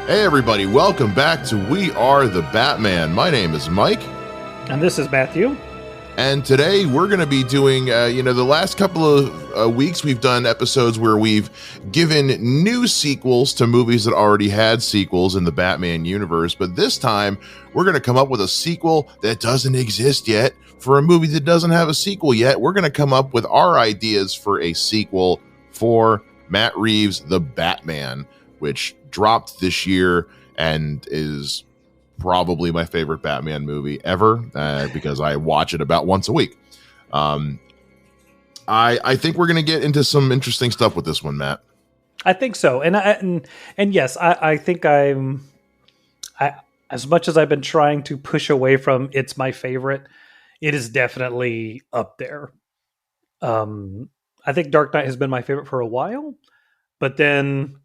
Hey everybody, welcome back to We Are the Batman. My name is Mike. And this is Matthew. And today we're going to be doing, the last couple of weeks we've done episodes where we've given new sequels to movies that already had sequels in the Batman universe. But this time we're going to come up with a sequel that doesn't exist yet for a movie that doesn't have a sequel yet. We're going to come up with our ideas for a sequel for Matt Reeves' The Batman, which dropped this year and is probably my favorite Batman movie ever because I watch it about once a week. I think we're going to get into some interesting stuff with this one, Matt. I think so. And yes, I think I as much as I've been trying to push away from it's my favorite, it is definitely up there. I think Dark Knight has been my favorite for a while, but then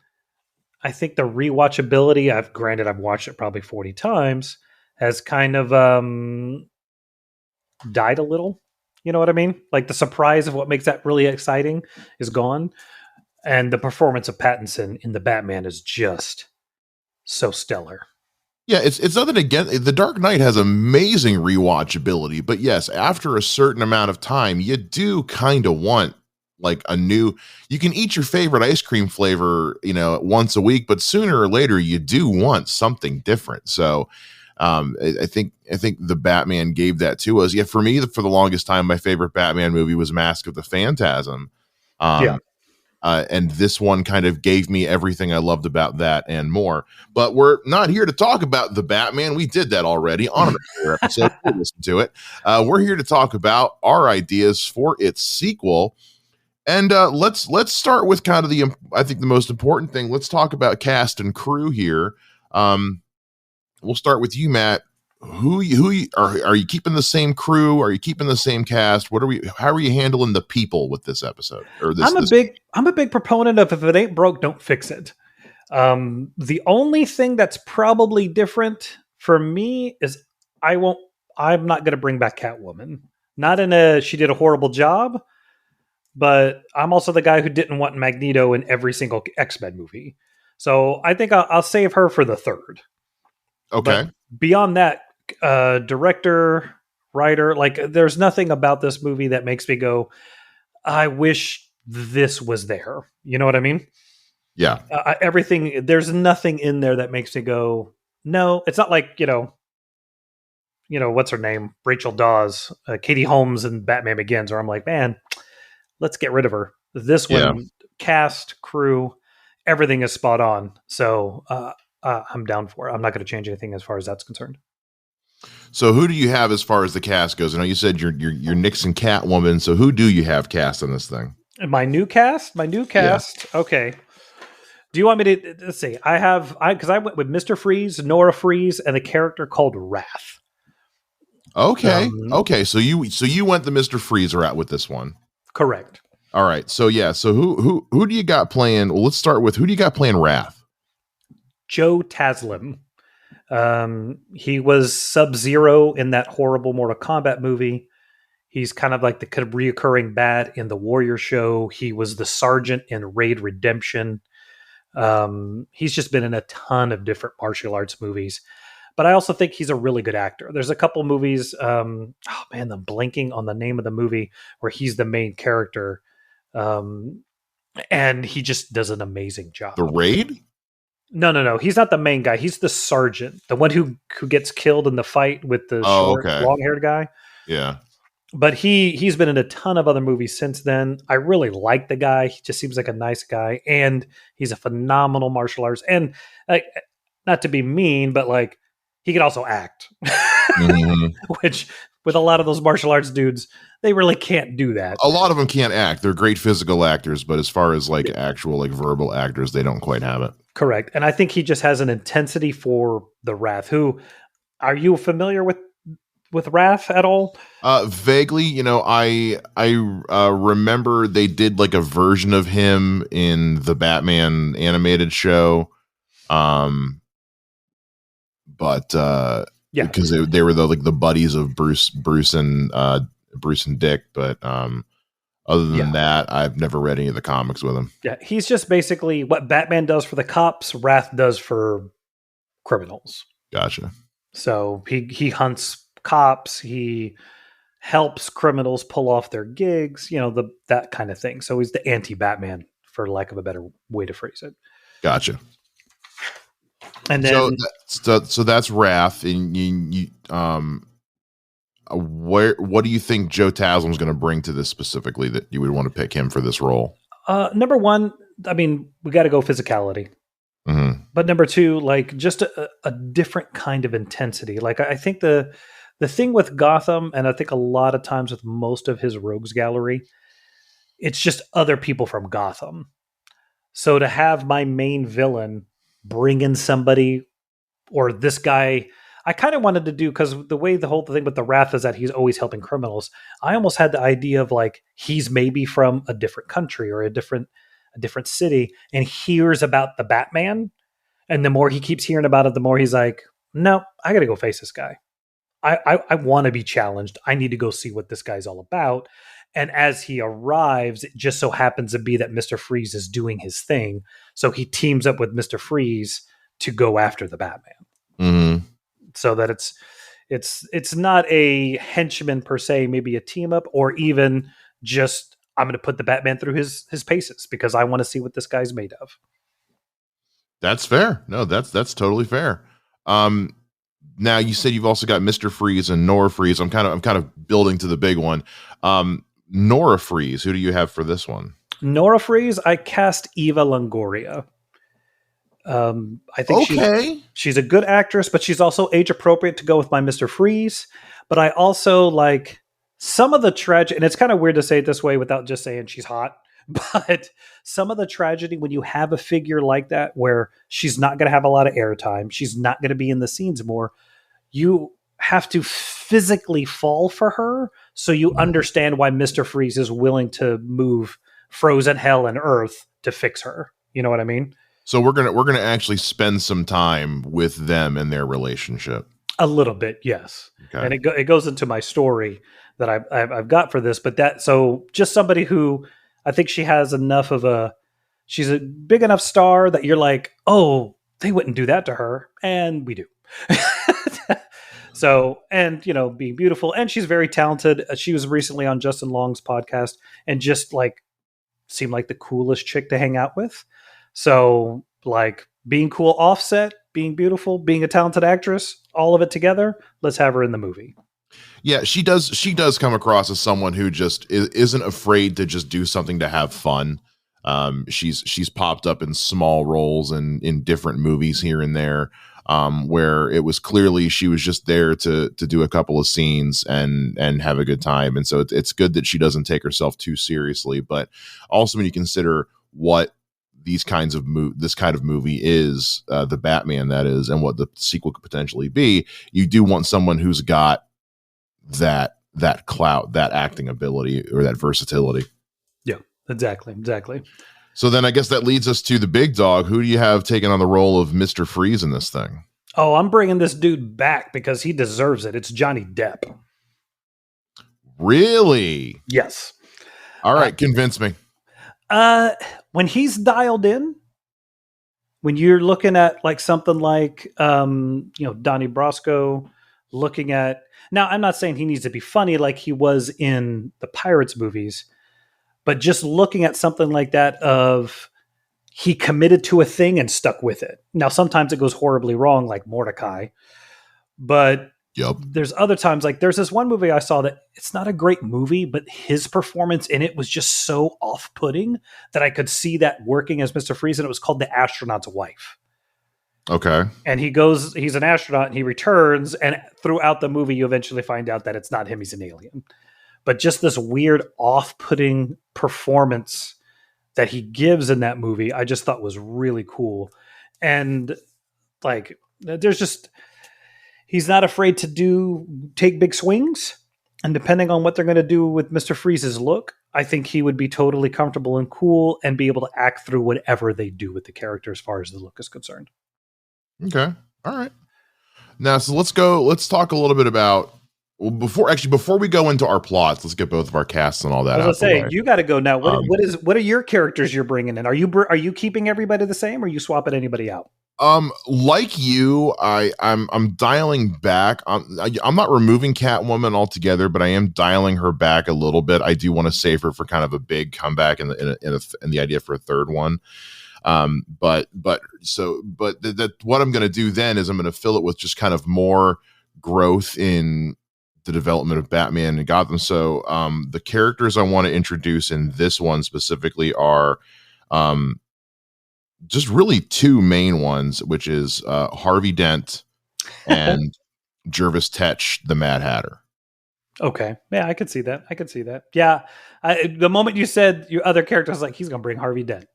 I think the rewatchability, I've watched it probably 40 times, has kind of died a little. You know what I mean? Like the surprise of what makes that really exciting is gone. And the performance of Pattinson in the Batman is just so stellar. Yeah, it's nothing against The Dark Knight has amazing rewatchability, but yes, after a certain amount of time, you do kind of want like you can eat your favorite ice cream flavor, once a week, but sooner or later you do want something different. So I think the Batman gave that to us. Yeah, for me, for the longest time, my favorite Batman movie was Mask of the Phantasm. And this one kind of gave me everything I loved about that and more. But we're not here to talk about the Batman. We did that already on an earlier episode. Listen to it. We're here to talk about our ideas for its sequel. And let's start with kind of I think the most important thing. Let's talk about cast and crew here. We'll start with you, Matt. Are you keeping the same crew? Are you keeping the same cast? How are you handling the people with this episode? Or this? I'm a big proponent of if it ain't broke, don't fix it. The only thing that's probably different for me is I'm not going to bring back Catwoman. She did a horrible job, but I'm also the guy who didn't want Magneto in every single X-Men movie. So I think I'll save her for the third. Okay. But beyond that, director, writer, like there's nothing about this movie that makes me go, I wish this was there. You know what I mean? Yeah. There's nothing in there that makes me go, no. It's not like, what's her name? Rachel Dawes, Katie Holmes and Batman Begins, where I'm like, man, let's get rid of her. This one, cast, crew, everything is spot on. So I'm down for it. I'm not going to change anything as far as that's concerned. So who do you have as far as the cast goes? I know you said you're Nixon Catwoman. So who do you have cast on this thing? My new cast. Yeah. Okay. Do you want me to? Let's see. Because I went with Mr. Freeze, Nora Freeze, and a character called Wrath. Okay. Okay. So you went the Mr. Freeze route with this one. Correct. All right. So yeah. So who do you got playing? Well, let's start with who do you got playing Wrath? Joe Taslim. He was Sub-Zero in that horrible Mortal Kombat movie. He's kind of like the reoccurring bad in the Warrior show. He was the sergeant in Raid Redemption. He's just been in a ton of different martial arts movies. But I also think he's a really good actor. There's a couple movies, I'm blanking on the name of the movie where he's the main character. And he just does an amazing job. The Raid? No. He's not the main guy. He's the sergeant, the one who gets killed in the fight with the long-haired guy. Yeah. But he's been in a ton of other movies since then. I really like the guy. He just seems like a nice guy, and he's a phenomenal martial artist. And like, not to be mean, but like he can also act, which with a lot of those martial arts dudes, they really can't do that. A lot of them can't act. They're great physical actors, but as far as like actual like verbal actors, they don't quite have it. Correct. And I think he just has an intensity for the Wrath. Who are you familiar with Wrath at all? Vaguely, I remember they did like a version of him in the Batman animated show. Because they were the buddies of Bruce and Dick, but other than that, I've never read any of the comics with him. Yeah, he's just basically what Batman does for the cops, Wrath does for criminals. Gotcha. So he hunts cops, he helps criminals pull off their gigs, that kind of thing. So he's the anti-Batman, for lack of a better way to phrase it. Gotcha. And then So that's Wrath, and what do you think Joe Taslim's going to bring to this specifically that you would want to pick him for this role? Number one, I mean, we got to go physicality. Mm-hmm. But number two, like just a different kind of intensity. Like I think the thing with Gotham, and I think a lot of times with most of his rogues gallery, it's just other people from Gotham. So to have my main villain bring in somebody, or this guy, I kind of wanted to do, because the way the whole thing with the Wrath is that he's always helping criminals. I almost had the idea of like he's maybe from a different country or a different city, and hears about the Batman. And the more he keeps hearing about it, the more he's like, no, I got to go face this guy. I want to be challenged. I need to go see what this guy's all about. And as he arrives, it just so happens to be that Mr. Freeze is doing his thing. So he teams up with Mr. Freeze to go after the Batman. Mm-hmm. So that it's not a henchman per se, maybe a team up, or even just I'm going to put the Batman through his paces because I want to see what this guy's made of. That's fair. No, that's totally fair. Now you said you've also got Mr. Freeze and Nora Freeze. I'm kind of building to the big one. Nora Freeze, who do you have for this one? Nora Freeze, I cast Eva Longoria. I think she's a good actress, but she's also age appropriate to go with my Mr. Freeze. But I also like some of the tragedy, and it's kind of weird to say it this way without just saying she's hot. But some of the tragedy when you have a figure like that, where she's not going to have a lot of airtime, she's not going to be in the scenes more, you have to physically fall for her, so you understand why Mr. Freeze is willing to move frozen hell and earth to fix her. You know what I mean? So we're gonna actually spend some time with them and their relationship. A little bit, yes. Okay. And it goes into my story that I've got for this. But so just somebody who I think she has enough of she's a big enough star that you're like, oh, they wouldn't do that to her, and we do. So, and being beautiful, and she's very talented. She was recently on Justin Long's podcast, and just like seemed like the coolest chick to hang out with. So, like being cool offset, being beautiful, being a talented actress, all of it together. Let's have her in the movie. Yeah, she does come across as someone who just isn't afraid to just do something to have fun. She's popped up in small roles and in different movies here and there, where it was clearly she was just there to do a couple of scenes and have a good time. And so it's good that she doesn't take herself too seriously. But also when you consider what this kind of movie is, the Batman that is, and what the sequel could potentially be, you do want someone who's got that clout, that acting ability, or that versatility. Yeah, exactly. So then I guess that leads us to the big dog. Who do you have taking on the role of Mr. Freeze in this thing? Oh, I'm bringing this dude back because he deserves it. It's Johnny Depp. Really? Yes. All right, convince me. When he's dialed in, when you're looking at like something like, Donnie Brasco, looking at, now I'm not saying he needs to be funny like he was in the Pirates movies, but just looking at something like that of he committed to a thing and stuck with it. Now, sometimes it goes horribly wrong, like Mordecai, but yep. There's other times, like there's this one movie I saw that it's not a great movie, but his performance in it was just so off-putting that I could see that working as Mr. Freeze, and it was called The Astronaut's Wife. Okay. And he's an astronaut and he returns, and throughout the movie you eventually find out that it's not him, he's an alien. But just this weird off-putting performance that he gives in that movie, I just thought was really cool. And like he's not afraid to take big swings. And depending on what they're going to do with Mr. Freeze's look, I think he would be totally comfortable and cool and be able to act through whatever they do with the character as far as the look is concerned. Okay. All right. Now, so let's talk a little bit about, before we go into our plots, let's get both of our casts and all that. I was going to say, you got to go now. What are your characters you're bringing in? Are you keeping everybody the same, or are you swapping anybody out? Like you, I'm dialing back. I'm not removing Catwoman altogether, but I am dialing her back a little bit. I do want to save her for kind of a big comeback in the idea for a third one. That what I'm going to do then is I'm going to fill it with just kind of more growth in the development of Batman and Gotham. So, the characters I want to introduce in this one specifically are, just really two main ones, which is Harvey Dent and Jervis Tetch, the Mad Hatter. Okay. Yeah, I could see that. I could see that. Yeah. The moment you said your other character, I was like, he's going to bring Harvey Dent.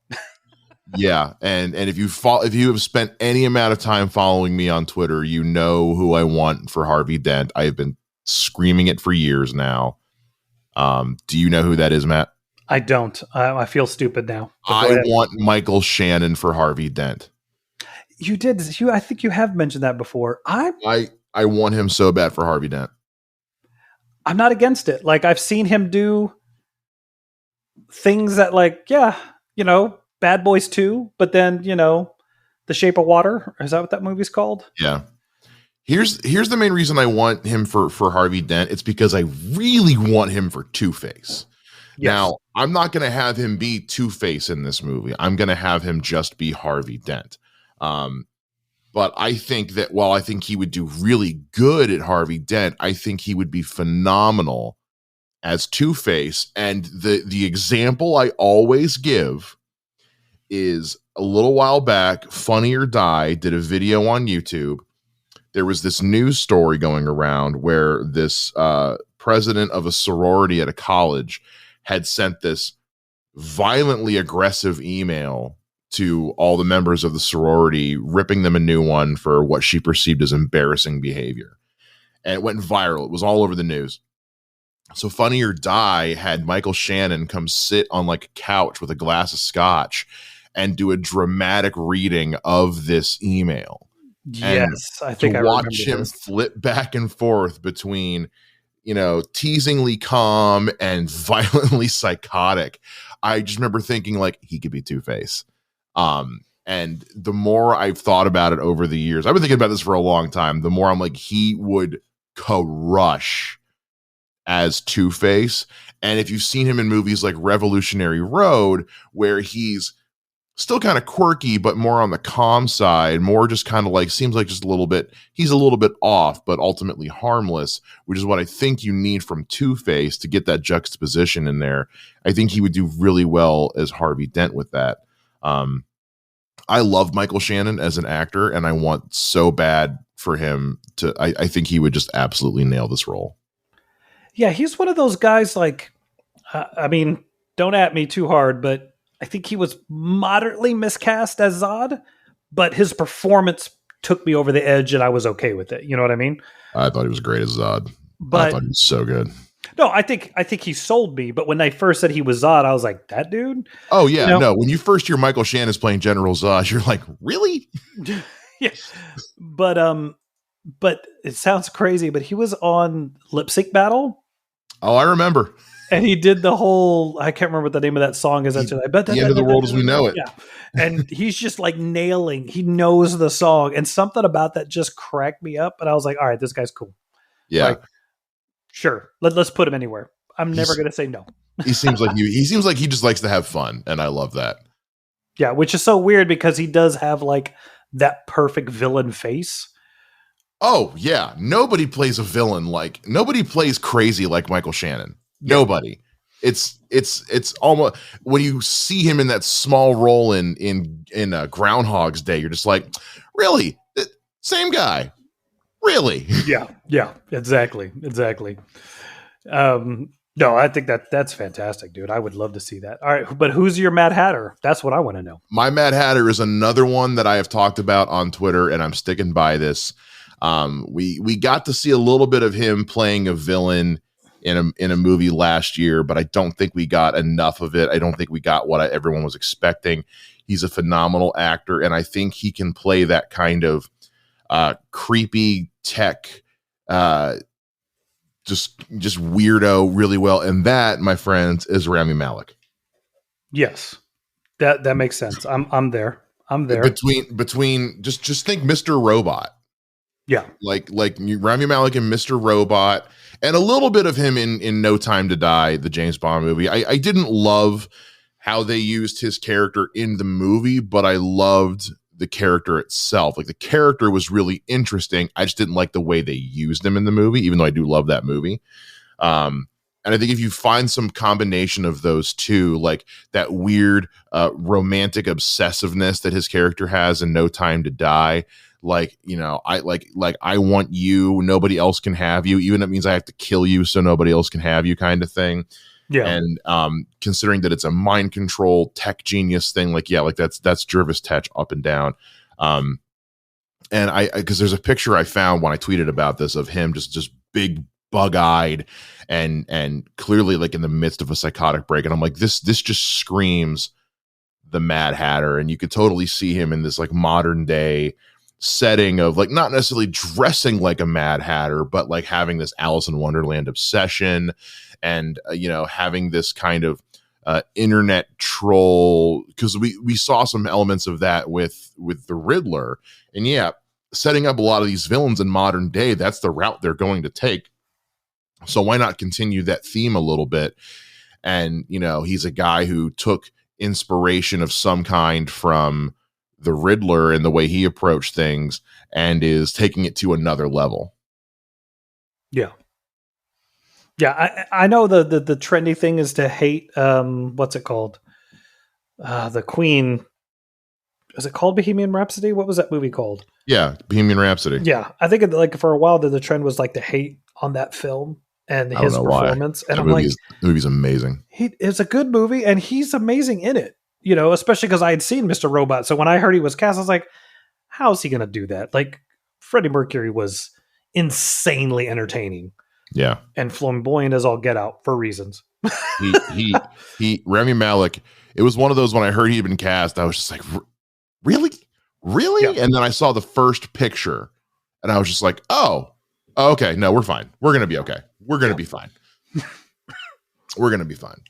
Yeah, and if you have spent any amount of time following me on Twitter, you know who I want for Harvey Dent. I have been screaming it for years now. Do you know who that is, Matt? I don't. I feel stupid now. I want Michael Shannon for Harvey Dent. You did. I think you have mentioned that before. I want him so bad for Harvey Dent. I'm not against it. Like, I've seen him do things that, like, yeah, Bad Boys 2, but then, The Shape of Water. Is that what that movie's called? Yeah. Here's the main reason I want him for Harvey Dent. It's because I really want him for Two-Face. Yes. Now, I'm not going to have him be Two-Face in this movie. I'm going to have him just be Harvey Dent. But I think that while I think he would do really good at Harvey Dent, I think he would be phenomenal as Two-Face. And the example I always give is a little while back, Funny or Die did a video on YouTube. There was this news story going around where this president of a sorority at a college had sent this violently aggressive email to all the members of the sorority, ripping them a new one for what she perceived as embarrassing behavior. And it went viral. It was all over the news. So Funny or Die had Michael Shannon come sit on like a couch with a glass of scotch and do a dramatic reading of this email. Yes, I think I watch him flip back and forth between, teasingly calm and violently psychotic. I just remember thinking, like, he could be Two-Face. And the more I've thought about it over the years, I've been thinking about this for a long time. The more I'm like, he would crush as Two-Face. And if you've seen him in movies like Revolutionary Road, where he's still kind of quirky, but more on the calm side, more just kind of like, seems like just a little bit, he's a little bit off, but ultimately harmless, which is what I think you need from Two-Face to get that juxtaposition in there. I think he would do really well as Harvey Dent with that. I love Michael Shannon as an actor, and I want so bad for him to, I think he would just absolutely nail this role. Yeah, he's one of those guys, like, I mean, don't at me too hard, but I think he was moderately miscast as Zod, but his performance took me over the edge and I was okay with it. You know what I mean? I thought he was great as Zod. I thought he was so good. No, I think he sold me, but when they first said he was Zod, I was like, that dude? Oh, yeah. No, when you first hear Michael Shannon's playing General Zod, you're like, really? Yeah. But it sounds crazy, but he was on Lip Sync Battle. Oh, I remember. And he did the whole, I can't remember what the name of that song is. The end of the world as we know it. Yeah. And he's just like he knows the song. And something about that just cracked me up. And I was like, all right, this guy's cool. Yeah. Like, sure. Let's put him anywhere. I'm never going to say no. He seems like he just likes to have fun. And I love that. Yeah. Which is so weird because he does have like that perfect villain face. Oh, yeah. Nobody plays crazy like Michael Shannon. Nobody. It's almost, when you see him in that small role in Groundhog's Day, you're just like, really? Same guy. Really? Yeah, exactly. No, I think that's fantastic, dude. I would love to see that. All right, but who's your Mad Hatter? That's what I want to know. My Mad Hatter is another one that I have talked about on Twitter, and I'm sticking by this. We got to see a little bit of him playing a villain in a movie last year, but I don't think we got enough of it. I don't think we got what everyone was expecting. He's a phenomenal actor, and I think he can play that kind of creepy tech, just weirdo really well. And that, my friends, is Rami Malek. Yes, that makes sense. I'm there. I'm there. between just think Mr. Robot. Yeah. Like Rami Malek and Mr. Robot, and a little bit of him in No Time to Die, the James Bond movie. I didn't love how they used his character in the movie, but I loved the character itself. Like, the character was really interesting. I just didn't like the way they used him in the movie, even though I do love that movie. And I think if you find some combination of those two, like that weird romantic obsessiveness that his character has in No Time to Die, like, you know, I want you, nobody else can have you, even if it means I have to kill you so nobody else can have you, kind of thing. Yeah. And considering that it's a mind control tech genius thing, like, yeah, like that's Jervis Tech up and down. And I because there's a picture I found when I tweeted about this of him just big, bug-eyed and clearly like in the midst of a psychotic break, and I'm like, this just screams the Mad Hatter. And you could totally see him in this like modern day setting of like not necessarily dressing like a Mad Hatter, but like having this Alice in Wonderland obsession, and you know, having this kind of internet troll, because we saw some elements of that with the Riddler. And yeah, setting up a lot of these villains in modern day, that's the route they're going to take. So why not continue that theme a little bit? And, you know, he's a guy who took inspiration of some kind from the Riddler and the way he approached things, and is taking it to another level. Yeah. Yeah. I know the trendy thing is to hate, what's it called? The Queen. Is it called Bohemian Rhapsody? What was that movie called? Yeah. Bohemian Rhapsody. Yeah. I think like for a while the trend was like to hate on that film and his performance. Why. And I'm like, the movie's amazing. It's a good movie and he's amazing in it, you know, especially because I had seen Mr. Robot. So when I heard he was cast, I was like, how's he going to do that? Like, Freddie Mercury was insanely entertaining. Yeah. And flamboyant as all get out for reasons. Rami Malek, it was one of those when I heard he had been cast, I was just like, really? Yeah. And then I saw the first picture and I was just like, oh, okay, no, we're fine. We're going to be okay. We're going to be fine. We're going to be fine.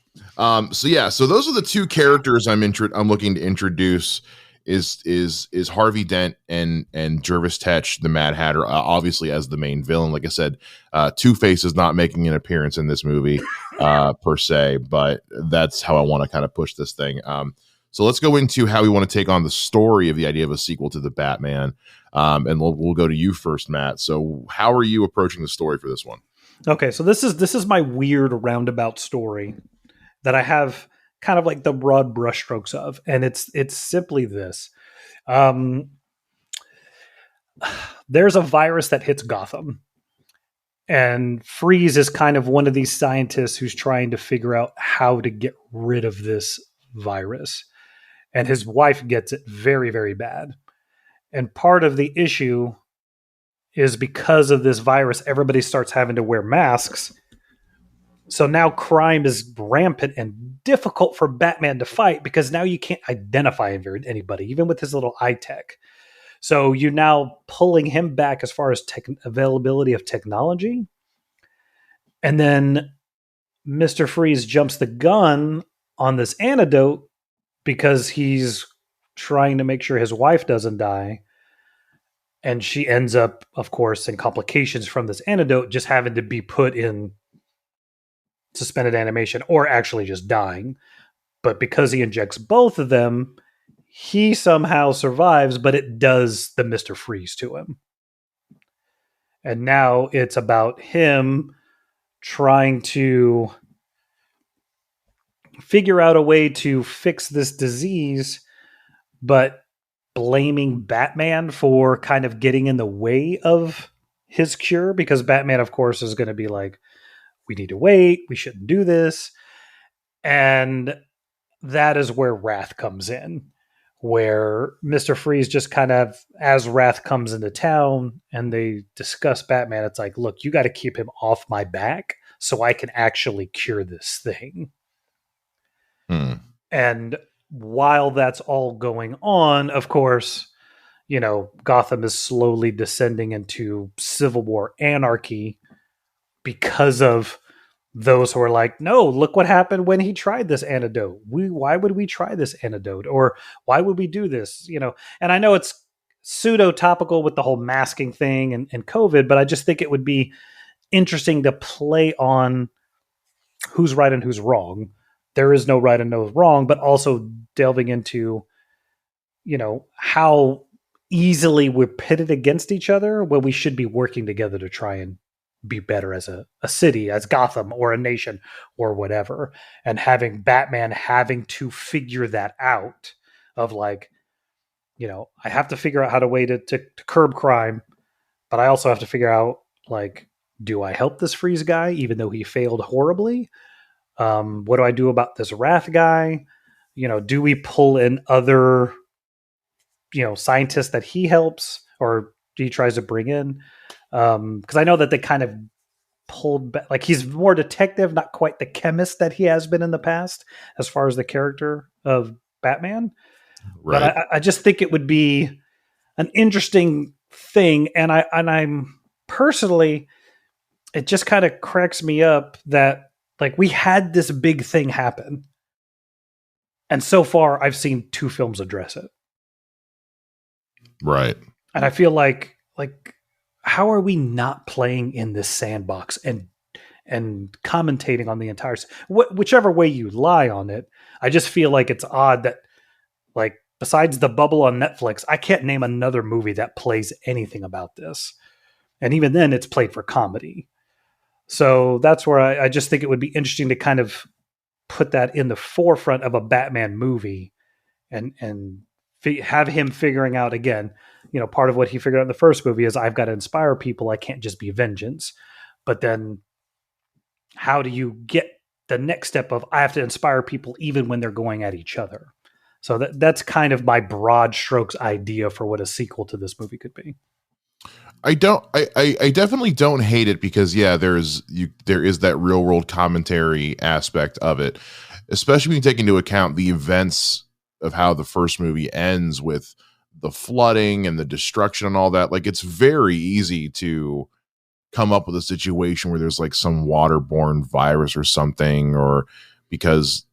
So those are the two characters I'm looking to introduce is Harvey Dent and Jervis Tech, the Mad Hatter, obviously as the main villain. Like I said, Two-Face is not making an appearance in this movie per se, but that's how I want to kind of push this thing. So let's go into how we want to take on the story of the idea of a sequel to the Batman. And we'll go to you first, Matt. So how are you approaching the story for this one? Okay, so this is my weird roundabout story that I have kind of like the broad brushstrokes of, and it's simply this. There's a virus that hits Gotham, and Freeze is kind of one of these scientists who's trying to figure out how to get rid of this virus. And his wife gets it very, very bad. And part of the issue is because of this virus, everybody starts having to wear masks. So now crime is rampant and difficult for Batman to fight because now you can't identify anybody, even with his little eye tech. So you're now pulling him back as far as availability of technology. And then Mr. Freeze jumps the gun on this antidote because he's trying to make sure his wife doesn't die. And she ends up, of course, in complications from this antidote, just having to be put in suspended animation or actually just dying. But because he injects both of them, he somehow survives, but it does the Mr. Freeze to him. And now it's about him trying to figure out a way to fix this disease, but blaming Batman for kind of getting in the way of his cure, because Batman, of course, is going to be like, we need to wait, we shouldn't do this. And that is where Wrath comes in, where Mr. Freeze just kind of, as Wrath comes into town and they discuss Batman, it's like, look, you got to keep him off my back so I can actually cure this thing. And while that's all going on, of course, you know, Gotham is slowly descending into civil war anarchy because of those who are like, no, look what happened when he tried this antidote. Why would we try this antidote? Or why would we do this? And I know it's pseudo topical with the whole masking thing and COVID, but I just think it would be interesting to play on who's right and who's wrong. There is no right and no wrong, but also delving into, how easily we're pitted against each other when we should be working together to try and be better as a city, as Gotham or a nation or whatever. And having Batman having to figure that out of like, I have to figure out how to way to curb crime, but I also have to figure out like, do I help this Freeze guy even though he failed horribly? What do I do about this Wrath guy? Do we pull in other, scientists that he helps or he tries to bring in? Because I know that they kind of pulled back, like he's more detective, not quite the chemist that he has been in the past, as far as the character of Batman. Right. But I just think it would be an interesting thing, and I'm personally, it just kind of cracks me up that like we had this big thing happen, and so far I've seen 2 films address it. Right. And I feel like how are we not playing in this sandbox and commentating on the entire whichever way you lie on it? I just feel like it's odd that like besides The Bubble on Netflix, I can't name another movie that plays anything about this. And even then it's played for comedy. So that's where I just think it would be interesting to kind of put that in the forefront of a Batman movie and have him figuring out again, part of what he figured out in the first movie is I've got to inspire people. I can't just be vengeance. But then how do you get the next step of I have to inspire people even when they're going at each other? So that's kind of my broad strokes idea for what a sequel to this movie could be. I definitely don't hate it because there is that real world commentary aspect of it, especially when you take into account the events of how the first movie ends with the flooding and the destruction and all that. Like it's very easy to come up with a situation where there's like some waterborne virus or something, or because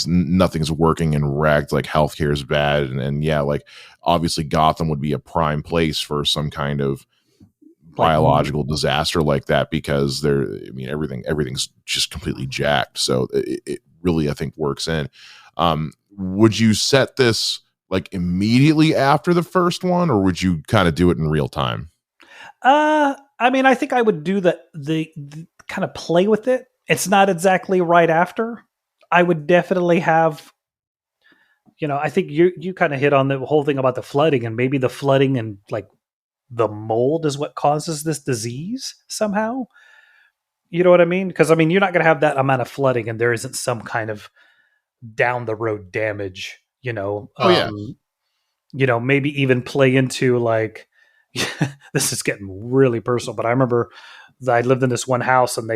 nothing's working and wrecked, like healthcare is bad. And like obviously Gotham would be a prime place for some kind of biological disaster like that, because everything's just completely jacked. So it really, I think, works in. Would you set this like immediately after the first one, or would you kind of do it in real time? I mean, I think I would do the kind of play with it. It's not exactly right after. I would definitely have, I think you kind of hit on the whole thing about the flooding, and maybe the flooding and like the mold is what causes this disease somehow. You know what I mean? Because I mean, you're not going to have that amount of flooding and there isn't some kind of down the road damage, maybe even play into like, this is getting really personal, but I remember I lived in this one house and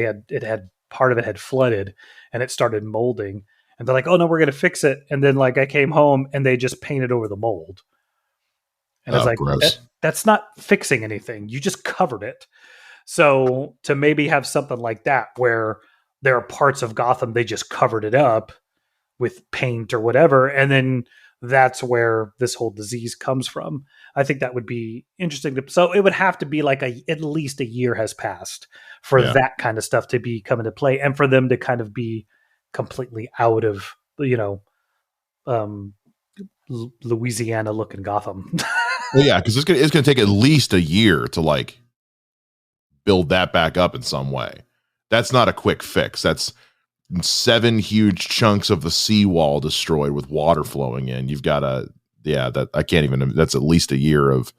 part of it had flooded and it started molding, and they're like, oh no, we're going to fix it. And then like I came home and they just painted over the mold. And it's like, that's not fixing anything. You just covered it. So to maybe have something like that, where there are parts of Gotham, they just covered it up with paint or whatever. And then that's where this whole disease comes from. I think that would be interesting. So it would have to be like at least a year has passed for that kind of stuff to be come into play, and for them to kind of be completely out of, Louisiana looking Gotham. Well, yeah, because it's gonna take at least a year to like build that back up in some way. That's not a quick fix. That's 7 huge chunks of the seawall destroyed with water flowing in. You've got that I can't even. That's at least a year of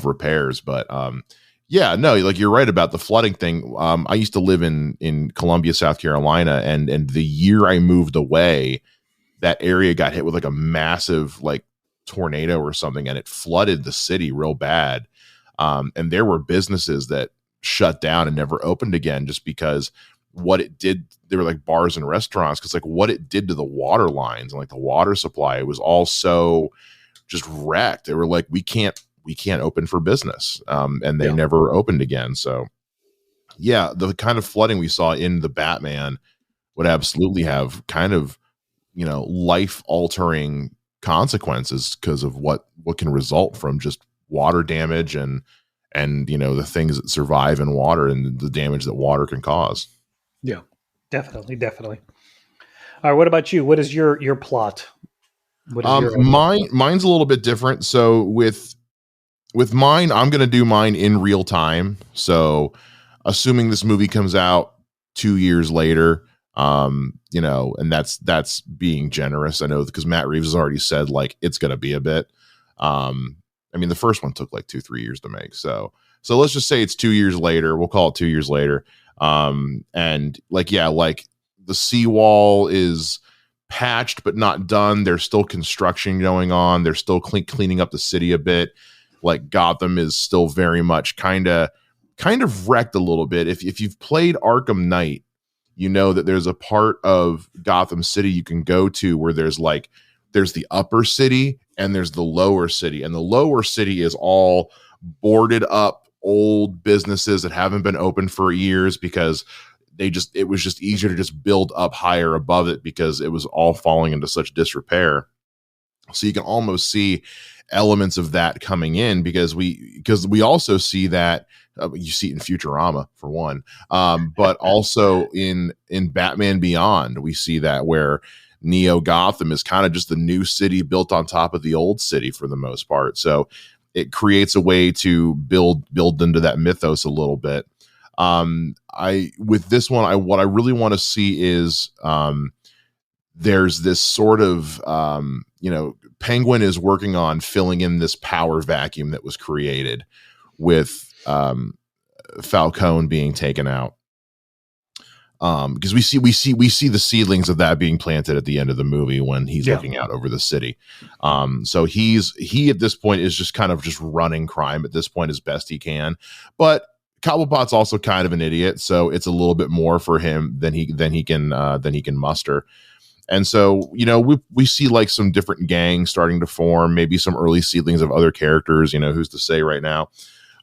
repairs. But no, like you're right about the flooding thing. I used to live in Columbia, South Carolina, and the year I moved away, that area got hit with like a massive like tornado or something, and it flooded the city real bad. And there were businesses that shut down and never opened again just because what it did. They were like bars and restaurants, because like what it did to the water lines and like the water supply, it was all so just wrecked. They were like, we can't open for business. And they never opened again. So yeah, the kind of flooding we saw in the Batman would absolutely have kind of, life altering consequences because of what can result from just water damage and the things that survive in water and the damage that water can cause. Yeah, definitely, definitely. All right, what about you? What is your plot? What is your idea? Mine's a little bit different. So with mine, I'm gonna do mine in real time. So assuming this movie comes out 2 years later, and that's being generous. I know because Matt Reeves has already said like it's gonna be a bit. I mean, the first one took like 2-3 years to make. So let's just say it's 2 years later. We'll call it 2 years later. And like, yeah, like the seawall is patched but not done. There's still construction going on. They're still cleaning up the city a bit. Like Gotham is still very much kind of wrecked a little bit. If you've played Arkham Knight, you know that there's a part of Gotham City you can go to where there's the upper city and there's the lower city, and the lower city is all boarded up old businesses that haven't been open for years because it was just easier to just build up higher above it because it was all falling into such disrepair. So you can almost see elements of that coming in because we also see that you see it in Futurama for one, but also in Batman Beyond we see that where Neo Gotham is kind of just the new city built on top of the old city for the most part. So it creates a way to build into that mythos a little bit. I with this one, what I really want to see is there's this sort of Penguin is working on filling in this power vacuum that was created with Falcone being taken out, because we see the seedlings of that being planted at the end of the movie when he's looking out over the city. So he at this point is just kind of just running crime at this point as best he can, but Cobblepot's also kind of an idiot, so it's a little bit more for him than he can muster. And so, we see like some different gangs starting to form, maybe some early seedlings of other characters, who's to say right now.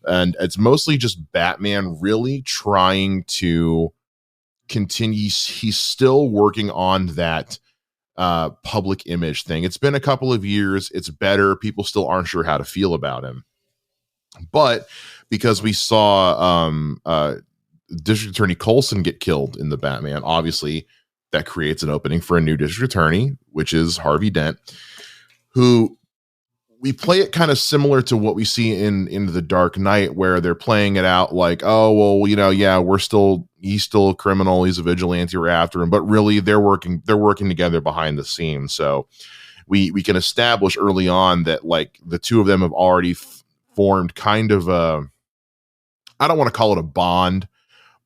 And it's mostly just Batman really trying to continue. He's still working on that public image thing. It's been a couple of years. It's better. People still aren't sure how to feel about him. But because we saw District Attorney Coulson get killed in the Batman, obviously that creates an opening for a new district attorney, which is Harvey Dent, who we play it kind of similar to what we see in The Dark Knight, where they're playing it out like, oh, well, yeah, he's still a criminal. He's a vigilante. We're after him. But really they're working together behind the scenes. So we can establish early on that like the two of them have already formed kind of I don't want to call it a bond,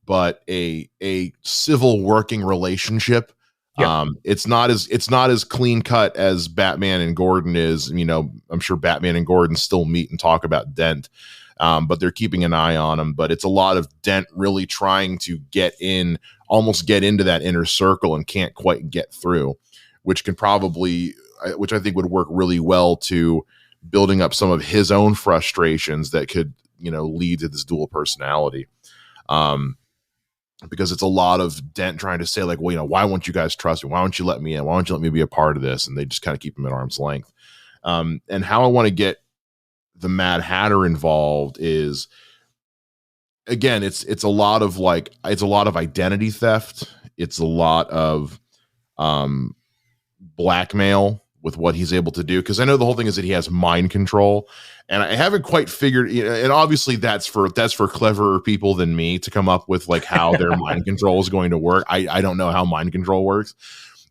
but a civil working relationship. Yeah. It's not as clean cut as Batman and Gordon is. I'm sure Batman and Gordon still meet and talk about Dent, but they're keeping an eye on him. But it's a lot of Dent really trying to almost get into that inner circle and can't quite get through, which I think would work really well to building up some of his own frustrations that could, lead to this dual personality. Because it's a lot of Dent trying to say like, well, why won't you guys trust me? Why won't you let me in? Why won't you let me be a part of this? And they just kind of keep him at arm's length. And how I want to get the Mad Hatter involved is, again, it's a lot of identity theft. It's a lot of blackmail with what he's able to do, because I know the whole thing is that he has mind control, and I haven't quite figured, and obviously that's for cleverer people than me to come up with like how their mind control is going to work. I don't know how mind control works,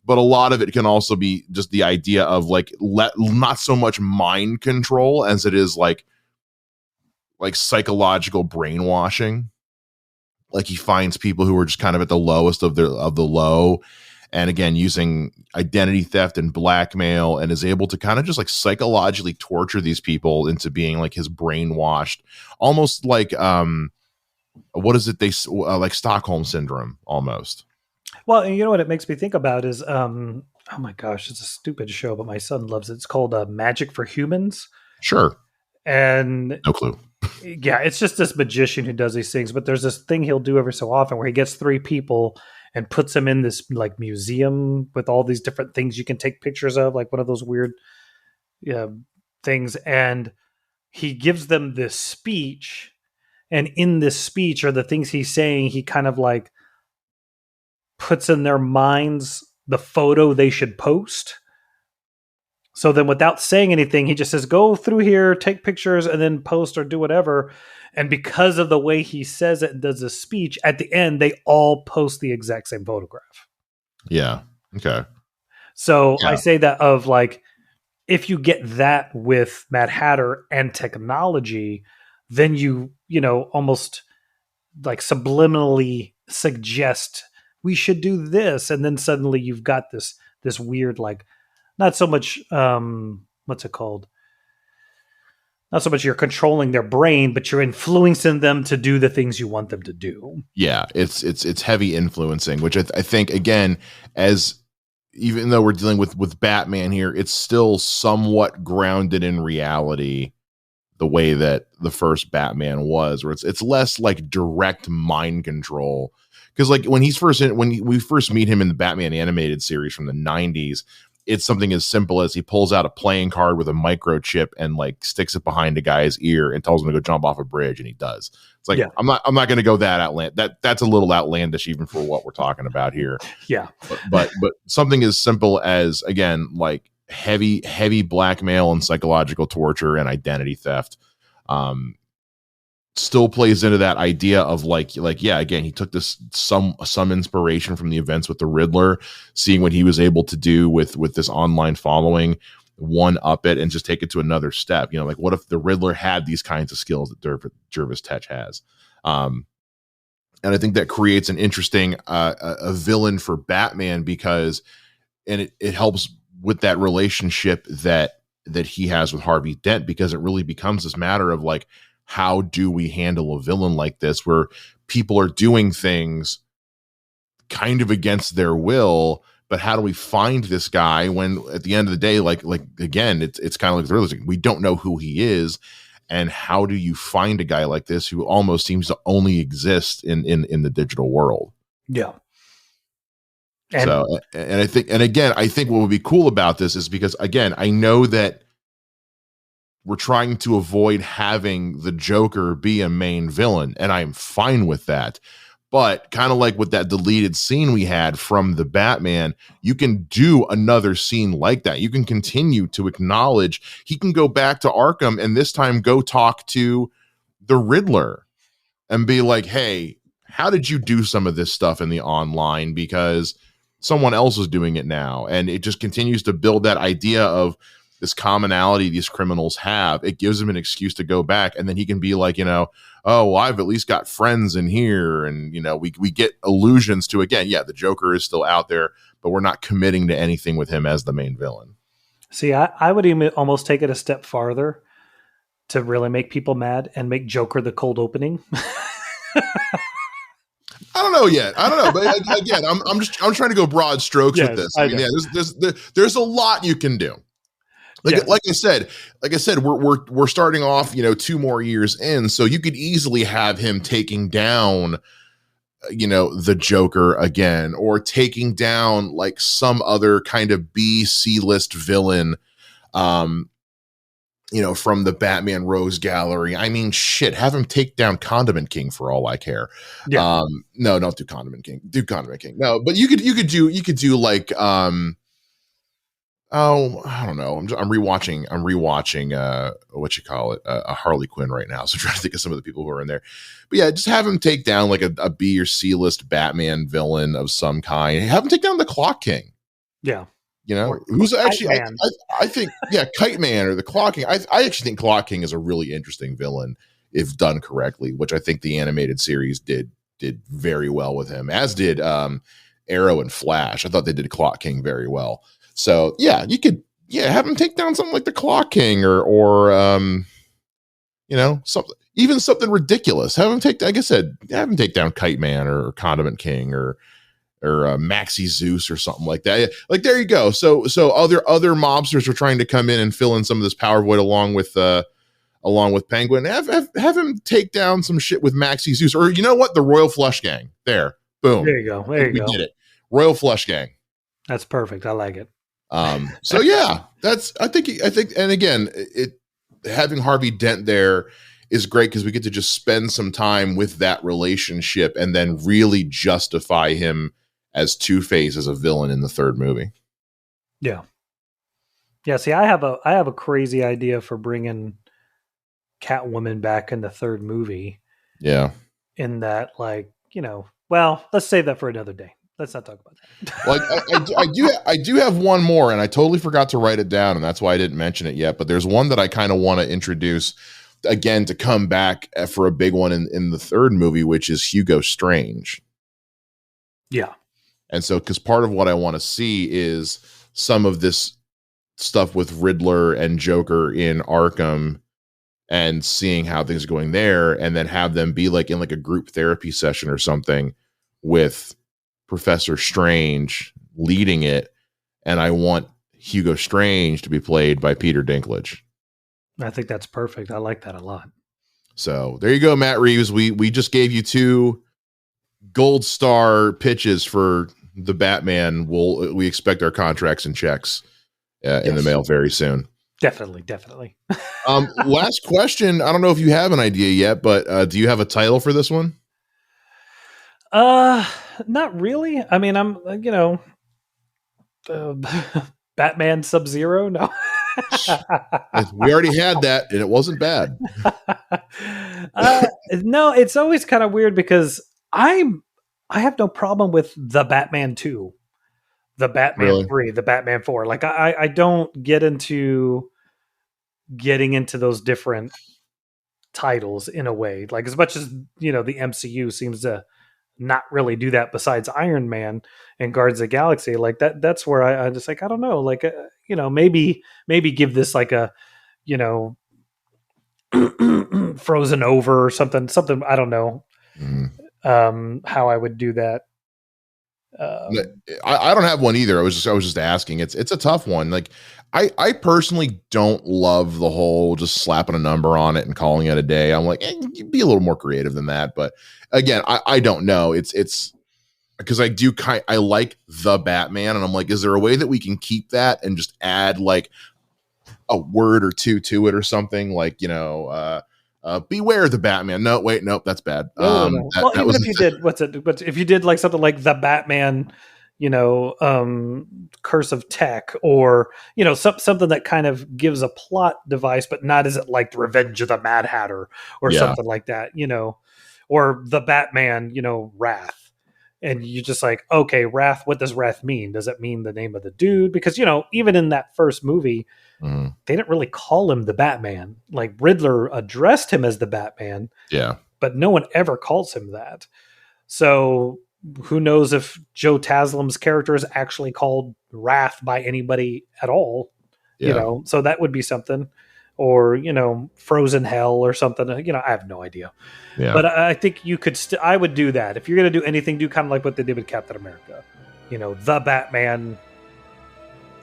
but a lot of it can also be just the idea of like not so much mind control as it is like psychological brainwashing. Like he finds people who are just kind of at the lowest of the low, and again using identity theft and blackmail, and is able to kind of just like psychologically torture these people into being like his brainwashed, almost like what is it like Stockholm syndrome almost. Well, and you know what it makes me think about is oh my gosh, it's a stupid show, but my son loves it. It's called Magic for Humans. Sure. And No clue. Yeah, it's just this magician who does these things, but there's this thing he'll do every so often where he gets three people and puts them in this like museum with all these different things you can take pictures of, like one of those weird uh, things, and he gives them this speech, and in this speech or the things he's saying, he kind of like puts in their minds the photo they should post. So then without saying anything, he just says, go through here, take pictures, and then post or do whatever. And because of the way he says it and does the speech, at the end, they all post the exact same photograph. Yeah. Okay. So Yeah. I say that of like, if you get that with Mad Hatter and technology, then you almost like subliminally suggest we should do this. And then suddenly you've got this weird, like, not so much what's it called, not so much you're controlling their brain, but you're influencing them to do the things you want them to do. Yeah, it's heavy influencing, which I think, again, as even though we're dealing with Batman here, it's still somewhat grounded in reality, the way that the first Batman was, where it's less like direct mind control. Because like when we first meet him in the Batman animated series from the 90s, it's something as simple as he pulls out a playing card with a microchip and like sticks it behind a guy's ear and tells him to go jump off a bridge, and he does. It's like, yeah. I'm not going to go that that's a little outlandish even for what we're talking about here. Yeah. But something as simple as, again, like heavy blackmail and psychological torture and identity theft still plays into that idea of like, yeah, again, he took this some inspiration from the events with the Riddler, seeing what he was able to do with this online following, one up it and just take it to another step. Like, what if the Riddler had these kinds of skills that Jervis Tetch has? And I think that creates an interesting a villain for Batman, because it helps with that relationship that he has with Harvey Dent, because it really becomes this matter of like, how do we handle a villain like this, where people are doing things kind of against their will, but how do we find this guy when at the end of the day, like again, it's kind of like the realistic, we don't know who he is, and how do you find a guy like this who almost seems to only exist in the digital world? Yeah. And I think what would be cool about this is, because again, I know that we're trying to avoid having the Joker be a main villain, and I'm fine with that. But kind of like with that deleted scene we had from the Batman, you can do another scene like that. You can continue to acknowledge, he can go back to Arkham and this time go talk to the Riddler and be like, hey, how did you do some of this stuff in the online? Because someone else is doing it now. And it just continues to build that idea of this commonality these criminals have. It gives him an excuse to go back, and then he can be like, oh, well, I've at least got friends in here. And, we get allusions to, again, yeah, the Joker is still out there, but we're not committing to anything with him as the main villain. See, I would even almost take it a step farther to really make people mad and make Joker the cold opening. I don't know yet. I don't know, but again, I'm trying to go broad strokes with this. I mean, yeah, there's a lot you can do. Like I said, we're starting off, 2 more years in, so you could easily have him taking down, the Joker again, or taking down like some other kind of C list villain, from the Batman Rose Gallery. I mean, shit, have him take down Condiment King for all I care. Yeah. No, don't do Condiment King. Do Condiment King. No, but you could do like, oh, I don't know. I'm rewatching. What you call it, a Harley Quinn right now. So I'm trying to think of some of the people who are in there. But yeah, just have him take down like a B or C list Batman villain of some kind. Have him take down the Clock King. Yeah, who's actually I think Kite Man or the Clock King. I actually think Clock King is a really interesting villain if done correctly, which I think the animated series did very well with him, as did Arrow and Flash. I thought they did Clock King very well. So yeah, you could have him take down something like the Clock King or something ridiculous. Have him take down Kite Man or Condiment King or Maxi Zeus or something like that. Like, there you go. So other mobsters are trying to come in and fill in some of this power void along with along with Penguin. Have him take down some shit with Maxie Zeus, or you know what, the Royal Flush Gang. There, boom. There you go. There you go. We did it. Royal Flush Gang. That's perfect. I like it. So yeah, I think, and again, having Harvey Dent there is great because we get to just spend some time with that relationship and then really justify him as Two-Face as a villain in the third movie. Yeah. Yeah. See, I have a crazy idea for bringing Catwoman back in the third movie. Yeah. In that, like, well, let's save that for another day. Let's not talk about that. Well, I do have one more, and I totally forgot to write it down, and that's why I didn't mention it yet. But there's one that I kind of want to introduce again to come back for a big one in the third movie, which is Hugo Strange. Yeah. And so, because part of what I want to see is some of this stuff with Riddler and Joker in Arkham and seeing how things are going there, and then have them be like in like a group therapy session or something with Professor Strange leading it. And I want Hugo Strange to be played by Peter Dinklage. I think that's perfect. I like that a lot. So there you go, Matt Reeves. We just gave you 2 gold star pitches for the Batman. We expect our contracts and checks in the mail very soon. Definitely. Last question. I don't know if you have an idea yet, but do you have a title for this one? Not really. I mean, I'm Batman Sub-Zero. No. We already had that, and it wasn't bad. No, it's always kind of weird because I have no problem with the Batman 2, the Batman 3, the Batman 4. Like I don't get into getting into those different titles in a way. Like as much as the MCU seems to not really do that besides Iron Man and Guardians of the Galaxy, like that's where I just like, I don't know, like maybe give this like a Frozen Over or something I don't know. How I would do that. I don't have one either. I was just asking. It's a tough one. Like I personally don't love the whole just slapping a number on it and calling it a day. I'm like, be a little more creative than that. But again, I don't know. It's because I like the Batman, and I'm like, is there a way that we can keep that and just add like a word or two to it or something, like beware the Batman. No, wait, nope, that's bad. No. Well, even if you did, but if you did like something like the Batman, Curse of Tech, or something that kind of gives a plot device, but not as it like the Revenge of the Mad Hatter or something like that, or the Batman, Wrath. And you just like, okay, Wrath, what does Wrath mean? Does it mean the name of the dude? Because, even in that first movie, they didn't really call him the Batman. Like Riddler addressed him as the Batman. Yeah. But no one ever calls him that. So who knows if Joe Taslim's character is actually called Wrath by anybody at all, so that would be something. Or, Frozen Hell or something. I have no idea. Yeah. But I think you could I would do that. If you're going to do anything, do kind of like what they did with Captain America. The Batman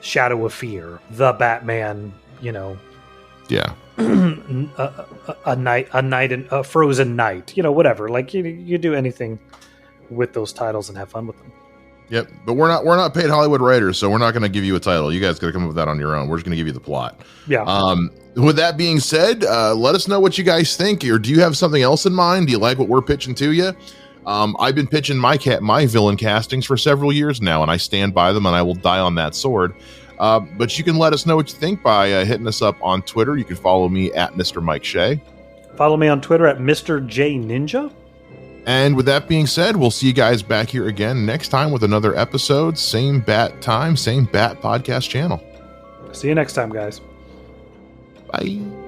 Shadow of Fear. The Batman, Yeah. a night in a frozen night. Whatever. Like you do anything with those titles and have fun with them. Yep, but we're not paid Hollywood writers, so we're not going to give you a title. You guys got to come up with that on your own. We're just going to give you the plot. Yeah. With that being said, let us know what you guys think, or do you have something else in mind? Do you like what we're pitching to you? I've been pitching my villain castings for several years now, and I stand by them, and I will die on that sword. But you can let us know what you think by hitting us up on Twitter. You can follow me at Mr. Mike Shea. Follow me on Twitter at Mr. J Ninja. And with that being said, we'll see you guys back here again next time with another episode. Same bat time, same bat podcast channel. See you next time, guys. Bye.